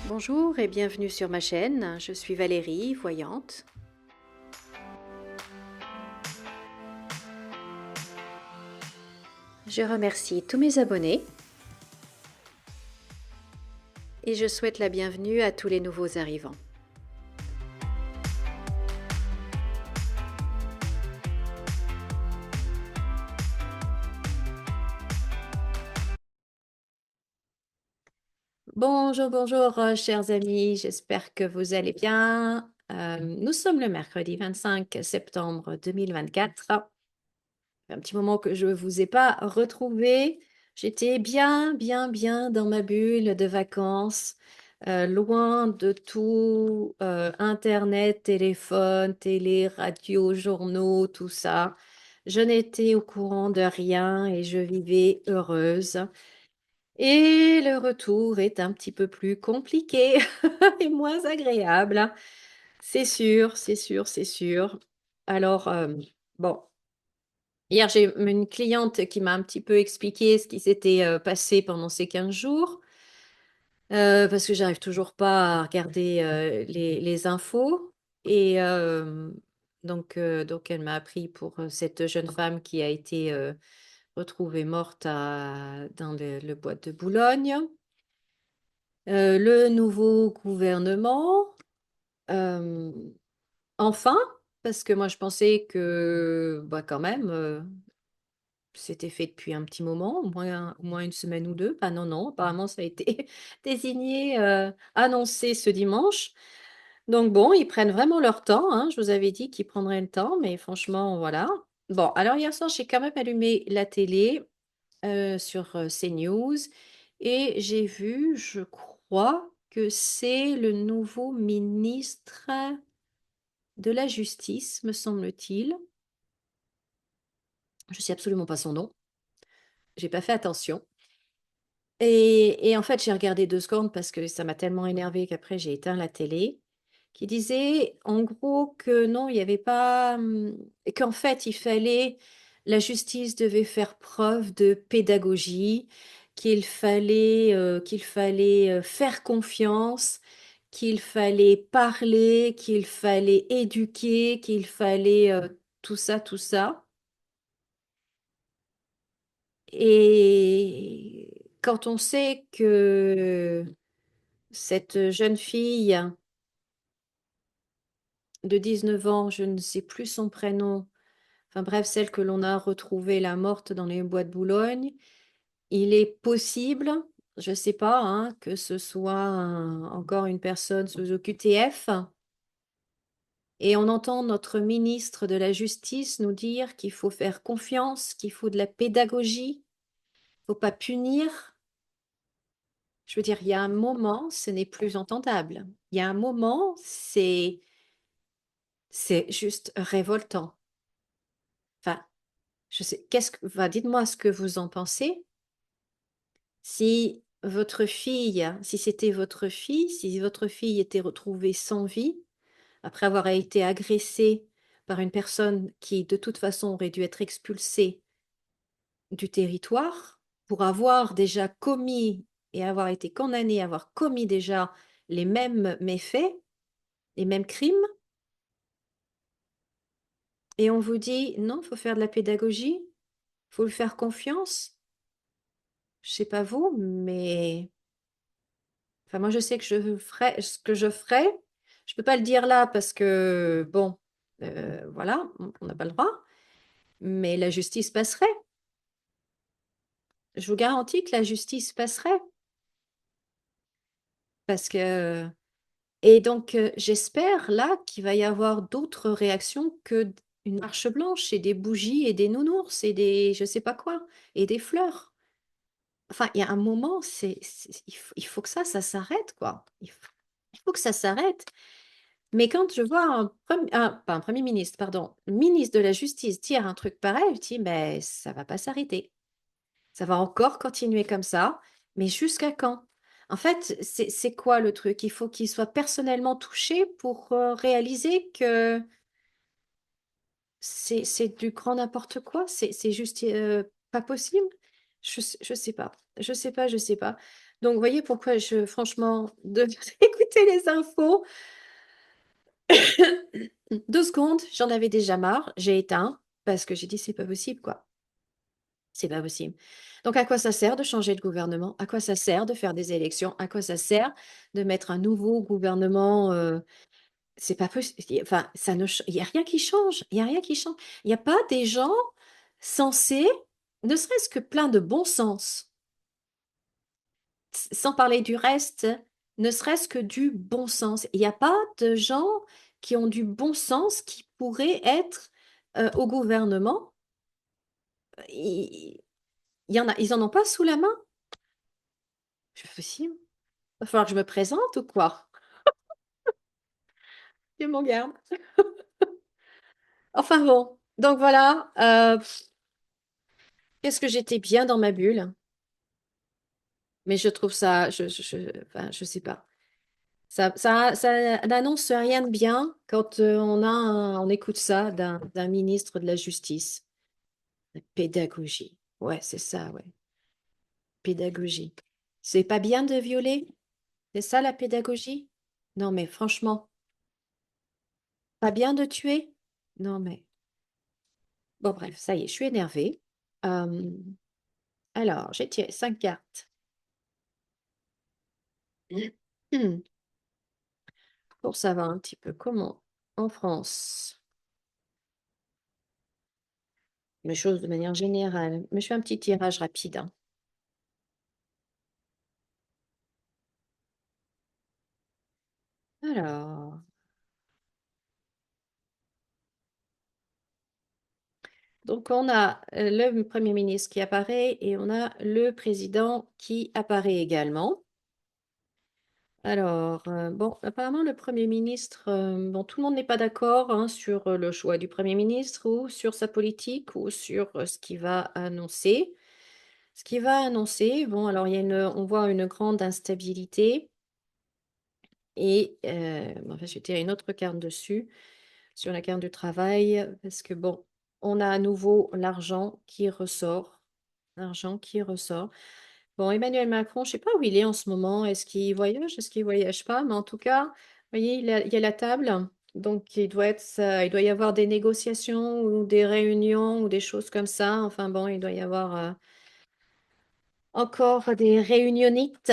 Bonjour et bienvenue sur ma chaîne, je suis Valérie, voyante. Je remercie tous mes abonnés et je souhaite la bienvenue à tous les nouveaux arrivants. Bonjour, bonjour, chers amis, j'espère que vous allez bien. Nous sommes le mercredi 25 septembre 2024. Ça fait un petit moment que je ne vous ai pas retrouvé. J'étais bien dans ma bulle de vacances, loin de tout, Internet, téléphone, télé, radio, journaux, tout ça. Je n'étais au courant de rien et je vivais heureuse. Et le retour est un petit peu plus compliqué et moins agréable. C'est sûr, c'est sûr, c'est sûr. Alors, bon, hier, j'ai une cliente qui m'a un petit peu expliqué ce qui s'était passé pendant ces 15 jours, parce que j'arrive toujours pas à regarder les infos. Et donc, elle m'a appris pour cette jeune femme qui a été retrouvée morte dans le bois de Boulogne. Le nouveau gouvernement, euh, enfin, parce que moi je pensais que bah, quand même, c'était fait depuis un petit moment, au moins une semaine ou deux. Ah non, non, apparemment ça a été désigné, annoncé ce dimanche. Donc bon, ils prennent vraiment leur temps, hein. Je vous avais dit qu'ils prendraient le temps, mais franchement, voilà. Bon, alors hier soir, j'ai quand même allumé la télé sur CNews et j'ai vu, je crois que c'est le nouveau ministre de la Justice, me semble-t-il. Je ne sais absolument pas son nom. J'ai pas fait attention. Et en fait, j'ai regardé 2 secondes parce que ça m'a tellement énervée qu'après j'ai éteint la télé, qui disait en gros que non, il y avait pas, qu'en fait il fallait la justice devait faire preuve de pédagogie, qu'il fallait faire confiance, qu'il fallait parler, qu'il fallait éduquer, qu'il fallait, tout ça, tout ça. Et quand on sait que cette jeune fille de 19 ans, je ne sais plus son prénom, enfin bref, celle que l'on a retrouvée la morte dans les bois de Boulogne, il est possible, je ne sais pas, hein, que ce soit encore une personne sous OQTF. Et on entend notre ministre de la Justice nous dire qu'il faut faire confiance, qu'il faut de la pédagogie, il ne faut pas punir. Je veux dire, il y a un moment, ce n'est plus entendable. Il y a un moment, c'est juste révoltant. Enfin, je sais, enfin, dites-moi ce que vous en pensez. Si votre fille, si c'était votre fille, si votre fille était retrouvée sans vie, après avoir été agressée par une personne qui, de toute façon, aurait dû être expulsée du territoire, pour avoir déjà commis et avoir été condamnée, avoir commis déjà les mêmes méfaits, les mêmes crimes, et on vous dit non, il faut faire de la pédagogie, il faut lui faire confiance. Je sais pas vous, mais enfin moi je sais que je ferai ce que je ferai. Je peux pas le dire là parce que bon, voilà, on n'a pas le droit. Mais la justice passerait. Je vous garantis que la justice passerait parce que et donc j'espère là qu'il va y avoir d'autres réactions que une marche blanche et des bougies et des nounours et des je sais pas quoi et des fleurs. Enfin, il y a un moment, il faut que ça s'arrête, quoi. Il faut que ça s'arrête. Mais quand je vois pas un Premier ministre, pardon, ministre de la Justice dire un truc pareil, je dis, mais ça va pas s'arrêter. Ça va encore continuer comme ça, mais jusqu'à quand? En fait, c'est quoi le truc? Il faut qu'il soit personnellement touché pour réaliser que c'est du grand n'importe quoi. C'est juste pas possible. Je sais pas. Je sais pas. Donc, vous voyez pourquoi franchement, de écouter les infos, 2 secondes, j'en avais déjà marre, j'ai éteint parce que j'ai dit c'est pas possible, quoi. C'est pas possible. Donc, à quoi ça sert de changer de gouvernement? À quoi ça sert de faire des élections? À quoi ça sert de mettre un nouveau gouvernement? C'est pas possible. Enfin, il n'y a rien qui change. Il n'y a rien qui change. Il n'y a pas des gens censés, ne serait-ce que plein de bon sens, sans parler du reste, ne serait-ce que du bon sens. Il n'y a pas de gens qui ont du bon sens qui pourraient être au gouvernement. Il y en a, ils en ont pas sous la main. C'est pas possible. Va falloir que je me présente ou quoi? Dieu m'en garde. Enfin bon, donc voilà. Qu'est-ce que j'étais bien dans ma bulle, mais je trouve ça, enfin, je sais pas. Ça n'annonce rien de bien quand on écoute ça d'un ministre de la Justice. La pédagogie. Ouais, c'est ça, ouais. Pédagogie. C'est pas bien de violer? C'est ça la pédagogie? Non, mais franchement, pas bien de tuer? Non, mais. Bon, bref, ça y est, je suis énervée. Euh, alors, j'ai tiré 5 cartes. Pour savoir un petit peu comment, en France, les choses de manière générale. Mais je fais un petit tirage rapide, hein. Alors, donc on a le Premier ministre qui apparaît et on a le président qui apparaît également. Alors, bon, apparemment le Premier ministre, bon, tout le monde n'est pas d'accord hein, sur le choix du Premier ministre ou sur sa politique ou sur ce qu'il va annoncer. Ce qu'il va annoncer, bon, alors on voit une grande instabilité. Et bon, enfin, je vais tirer une autre carte dessus, sur la carte du travail, parce que bon, on a à nouveau l'argent qui ressort. L'argent qui ressort. Bon, Emmanuel Macron, je ne sais pas où il est en ce moment. Est-ce qu'il voyage? Est-ce qu'il voyage pas? Mais en tout cas, vous voyez, il y a la table. Donc, il doit y avoir des négociations ou des réunions ou des choses comme ça. Enfin bon, il doit y avoir encore des réunionites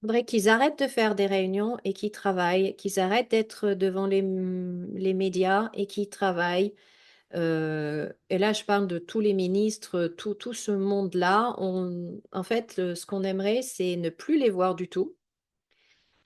faudrait qu'ils arrêtent de faire des réunions et qu'ils travaillent, qu'ils arrêtent d'être devant les médias et qu'ils travaillent. Et là, je parle de tous les ministres, tout ce monde-là. En fait, ce qu'on aimerait, c'est ne plus les voir du tout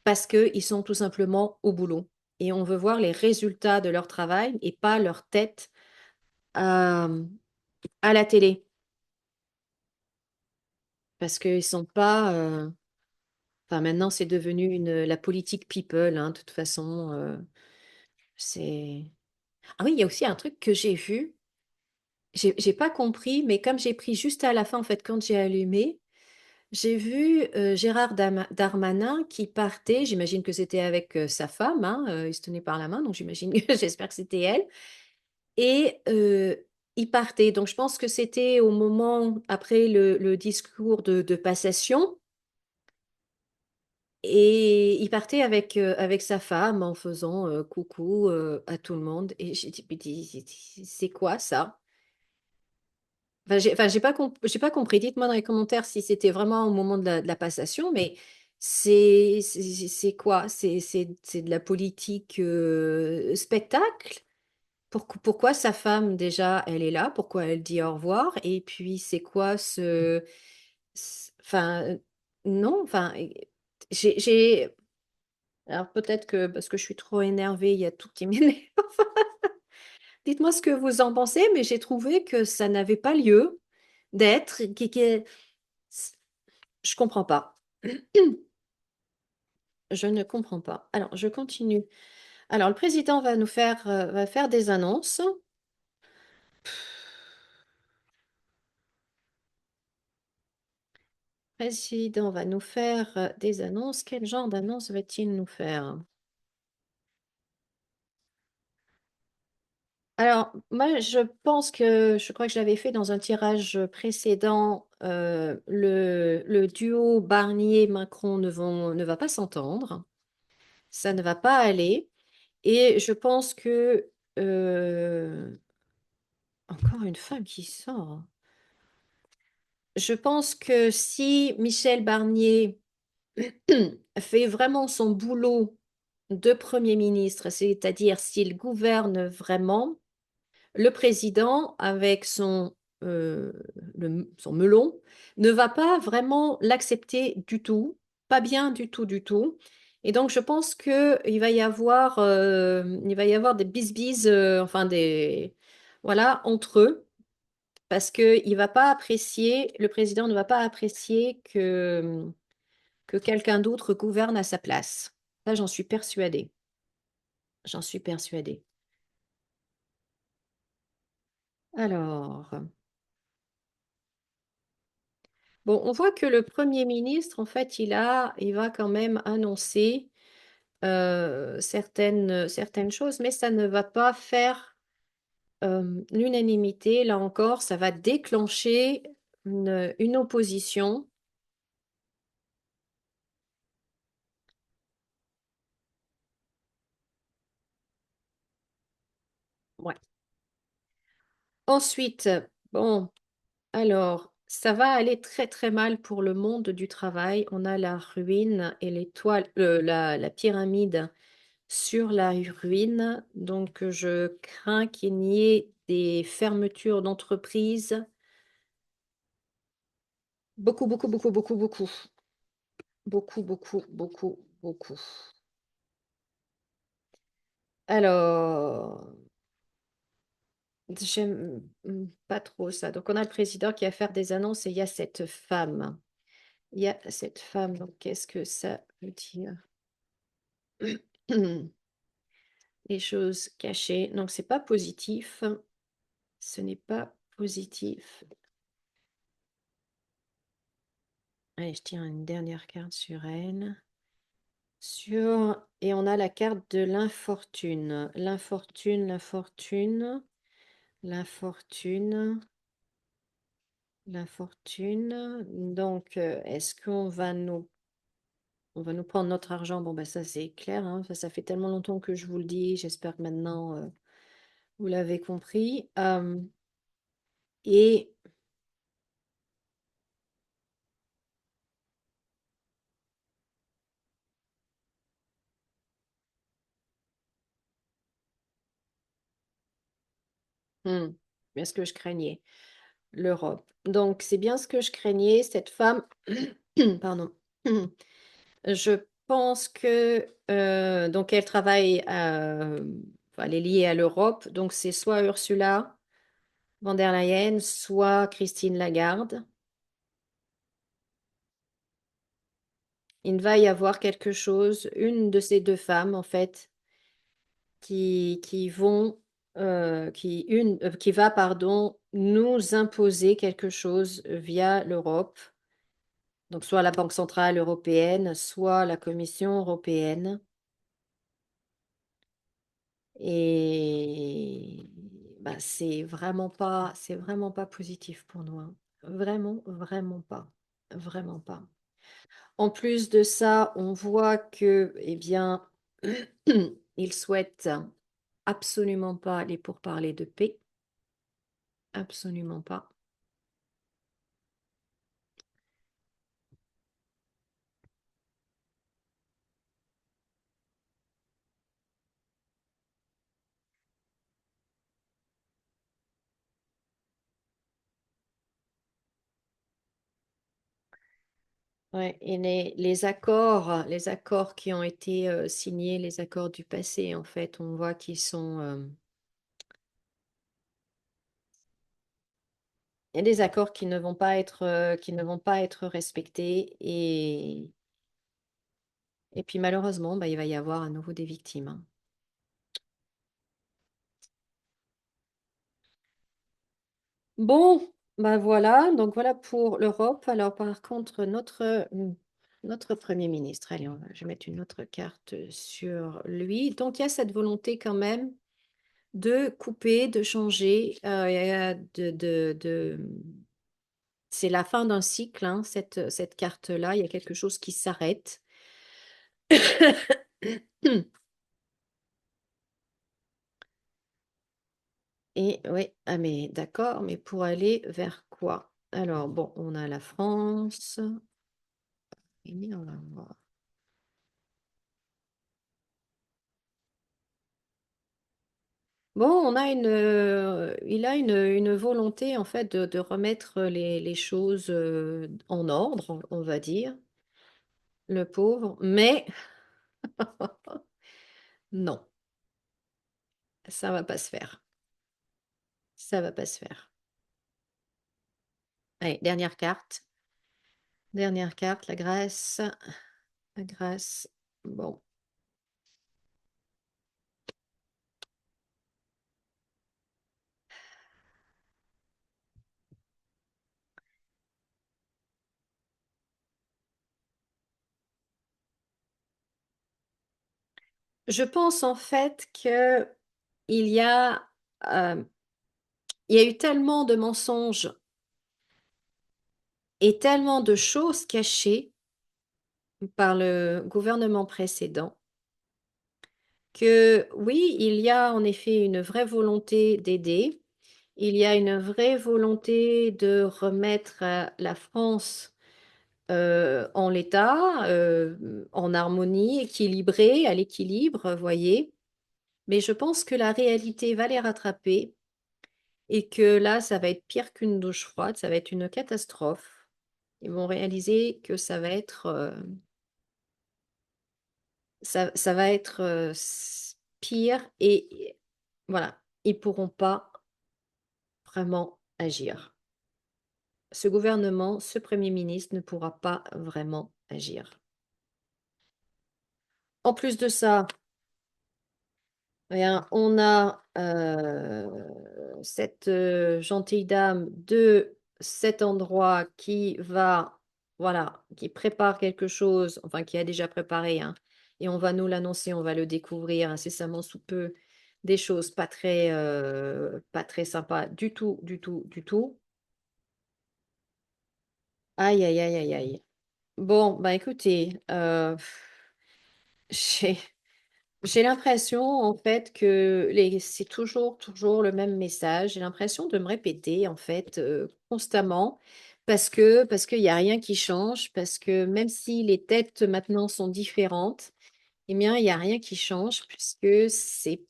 parce qu'ils sont tout simplement au boulot. Et on veut voir les résultats de leur travail et pas leur tête à, à la télé. Parce qu'ils sont pas. Enfin, maintenant, c'est devenu la politique people, hein, de toute façon. C'est. Ah oui, il y a aussi un truc que j'ai vu. J'ai pas compris, mais comme j'ai pris juste à la fin, en fait, quand j'ai allumé, j'ai vu Gérard Darmanin qui partait. J'imagine que c'était avec sa femme, hein, il se tenait par la main, donc j'imagine que j'espère que c'était elle. Et il partait. Donc je pense que c'était au moment après le discours de passation. Et il partait avec sa femme en faisant coucou à tout le monde. Et j'ai dit, mais c'est quoi ça? J'ai pas compris. Dites-moi dans les commentaires si c'était vraiment au moment de la passation, mais c'est quoi? C'est de la politique spectacle? Pourquoi sa femme, déjà, elle est là? Pourquoi elle dit au revoir? Et puis, c'est quoi enfin, non, enfin, j'ai. Alors, peut-être que parce que je suis trop énervée, il y a tout qui m'énerve. Dites-moi ce que vous en pensez, mais j'ai trouvé que ça n'avait pas lieu d'être. Je comprends pas. Je ne comprends pas. Alors, je continue. Alors, le président va faire des annonces. Le président va nous faire des annonces. Quel genre d'annonce va-t-il nous faire? Alors, moi, je crois que je l'avais fait dans un tirage précédent, le duo Barnier-Macron ne va pas s'entendre, ça ne va pas aller, et je pense que, encore une femme qui sort, je pense que si Michel Barnier fait vraiment son boulot de Premier ministre, c'est-à-dire s'il gouverne vraiment, le président, avec euh, son melon, ne va pas vraiment l'accepter du tout, pas bien du tout, du tout. Et donc, je pense il va y avoir des bisbises, enfin voilà, entre eux, parce que le président ne va pas apprécier que quelqu'un d'autre gouverne à sa place. Ça, j'en suis persuadée. J'en suis persuadée. Alors. Bon, on voit que le Premier ministre, en fait, il va quand même annoncer certaines choses, mais ça ne va pas faire l'unanimité. Là encore, ça va déclencher une opposition. Ouais. Ensuite, bon, alors, ça va aller très très mal pour le monde du travail. On a la ruine et la pyramide sur la ruine. Donc, je crains qu'il n'y ait des fermetures d'entreprises. Beaucoup, beaucoup, beaucoup, beaucoup, beaucoup. Beaucoup, beaucoup, beaucoup, beaucoup. Alors, j'aime pas trop ça. Donc, on a le président qui va faire des annonces et il y a cette femme. Il y a cette femme. Donc, qu'est-ce que ça veut dire? Les choses cachées. Donc, c'est pas positif. Ce n'est pas positif. Allez, je tire une dernière carte sur elle. Et on a la carte de l'infortune. L'infortune, l'infortune, l'infortune, l'infortune. Donc, est-ce on va nous prendre notre argent? Bon, ben ça, c'est clair, hein. Ça fait tellement longtemps que je vous le dis. J'espère que maintenant, vous l'avez compris. Et hmm, bien ce que je craignais, l'Europe. Donc, c'est bien ce que je craignais, cette femme. Pardon. Je pense que donc elle travaille, enfin, elle est liée à l'Europe, donc c'est soit Ursula von der Leyen, soit Christine Lagarde. Il va y avoir quelque chose, une de ces deux femmes en fait, qui vont, qui va, pardon, nous imposer quelque chose via l'Europe. Donc soit la Banque centrale européenne, soit la Commission européenne. Et bah, c'est vraiment pas positif pour nous, hein. Vraiment, vraiment pas. Vraiment pas. En plus de ça, on voit que, eh bien, ils souhaitent absolument pas les pourparlers de paix. Absolument pas. Ouais, et les accords qui ont été signés, les accords du passé, en fait, on voit qu'ils sont, il y a des accords qui ne vont pas être respectés et puis malheureusement, bah, il va y avoir à nouveau des victimes, hein. Bon, bah voilà, donc voilà pour l'Europe. Alors par contre, notre Premier ministre, allez, je vais mettre une autre carte sur lui. Donc il y a cette volonté quand même de couper, de changer, c'est la fin d'un cycle, hein, cette carte-là. Il y a quelque chose qui s'arrête. Et oui, ah mais d'accord, mais pour aller vers quoi? Alors bon, on a la France. Et on va voir. Bon, il a une volonté en fait de remettre les choses en ordre, on va dire, le pauvre, mais non, ça va pas se faire. Ça va pas se faire. Allez, dernière carte. Dernière carte, la Grèce. La Grèce. Bon. Je pense en fait que il y a, euh, il y a eu tellement de mensonges et tellement de choses cachées par le gouvernement précédent que oui, il y a en effet une vraie volonté d'aider. Il y a une vraie volonté de remettre la France en l'état, en harmonie, équilibrée, à l'équilibre, voyez. Mais je pense que la réalité va les rattraper et que là, ça va être pire qu'une douche froide, ça va être une catastrophe. Ils vont réaliser que ça va être, ça va être pire et voilà, ils pourront pas vraiment agir. Ce gouvernement, ce Premier ministre ne pourra pas vraiment agir. En plus de ça, bien, on a cette gentille dame de cet endroit qui va, voilà, qui prépare quelque chose, enfin qui a déjà préparé, hein, et on va nous l'annoncer, on va le découvrir incessamment sous peu, des choses pas très sympas du tout, du tout, du tout. Aïe, aïe, aïe, aïe, aïe. Bon, bah écoutez, j'ai j'ai l'impression en fait que c'est toujours le même message. J'ai l'impression de me répéter en fait constamment parce qu'il n'y a rien qui change, parce que même si les têtes maintenant sont différentes, eh bien il n'y a rien qui change puisque c'est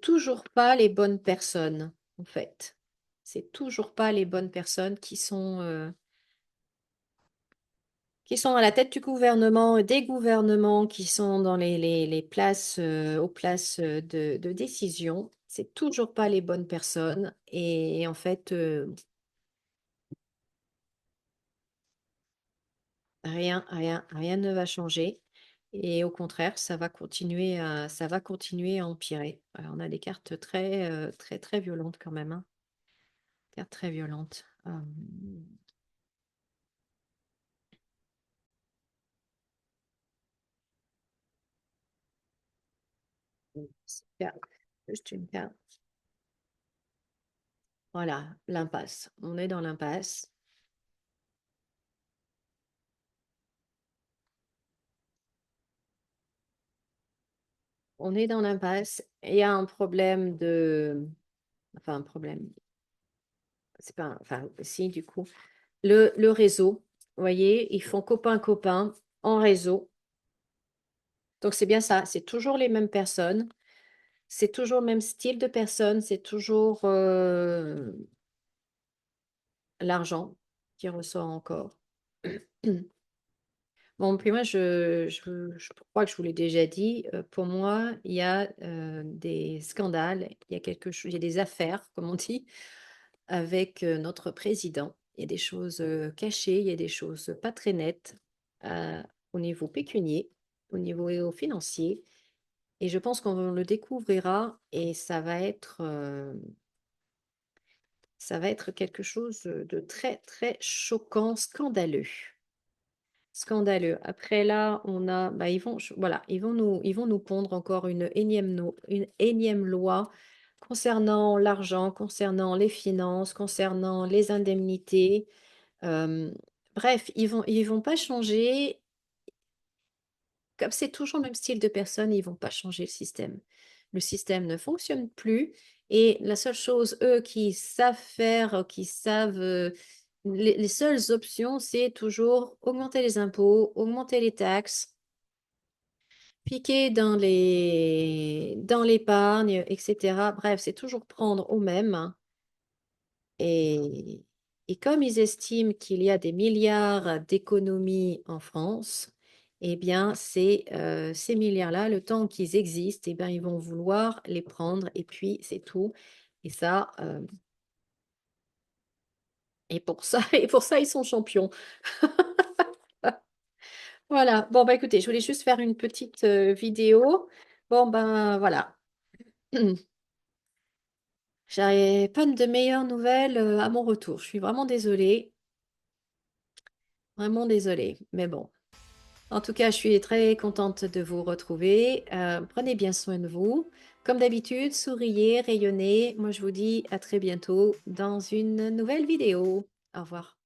toujours pas les bonnes personnes en fait. C'est toujours pas les bonnes personnes qui sont à la tête du gouvernement, des gouvernements qui sont dans les places, aux places de décision. C'est toujours pas les bonnes personnes. Et en fait, rien ne va changer. Et au contraire, ça va continuer à empirer. On a des cartes très violentes quand même, hein. Cartes très violentes. Carte, juste une carte. Voilà, l'impasse. On est dans l'impasse. On est dans l'impasse. Il y a un problème enfin, un problème. C'est pas, enfin, si, du coup. Le réseau, vous voyez, ils font copain-copain en réseau. Donc, c'est bien ça. C'est toujours les mêmes personnes. C'est toujours le même style de personnes. C'est toujours l'argent qui ressort encore. Bon, puis moi, je crois que je vous l'ai déjà dit. Pour moi, il y a des scandales, il y a quelque chose, il y a des affaires, comme on dit, avec notre président. Il y a des choses cachées, il y a des choses pas très nettes euh, au niveau pécunier, au niveau financier. Et je pense qu'on le découvrira et ça va être quelque chose de très, très choquant, scandaleux. Scandaleux. Après là, on a, bah, voilà, ils vont nous pondre encore une énième loi concernant l'argent, concernant les finances, concernant les indemnités. Euh, Bref, ils vont pas changer. Comme c'est toujours le même style de personnes, ils vont pas changer le système. Le système ne fonctionne plus et la seule chose, eux, qui savent faire, qui savent, les seules options, c'est toujours augmenter les impôts, augmenter les taxes, piquer dans l'épargne, etc. Bref, c'est toujours prendre au même. Et, et comme ils estiment qu'il y a des milliards d'économies en France, eh bien, ces milliards-là, le temps qu'ils existent, eh bien, ils vont vouloir les prendre et puis c'est tout. Et ça, et pour ça, ils sont champions. Voilà. Bon, bah écoutez, je voulais juste faire une petite vidéo. Bon, ben voilà. J'avais pas de meilleures nouvelles à mon retour. Je suis vraiment désolée. Vraiment désolée. Mais bon. En tout cas, je suis très contente de vous retrouver. Prenez bien soin de vous. Comme d'habitude, souriez, rayonnez. Moi, je vous dis à très bientôt dans une nouvelle vidéo. Au revoir.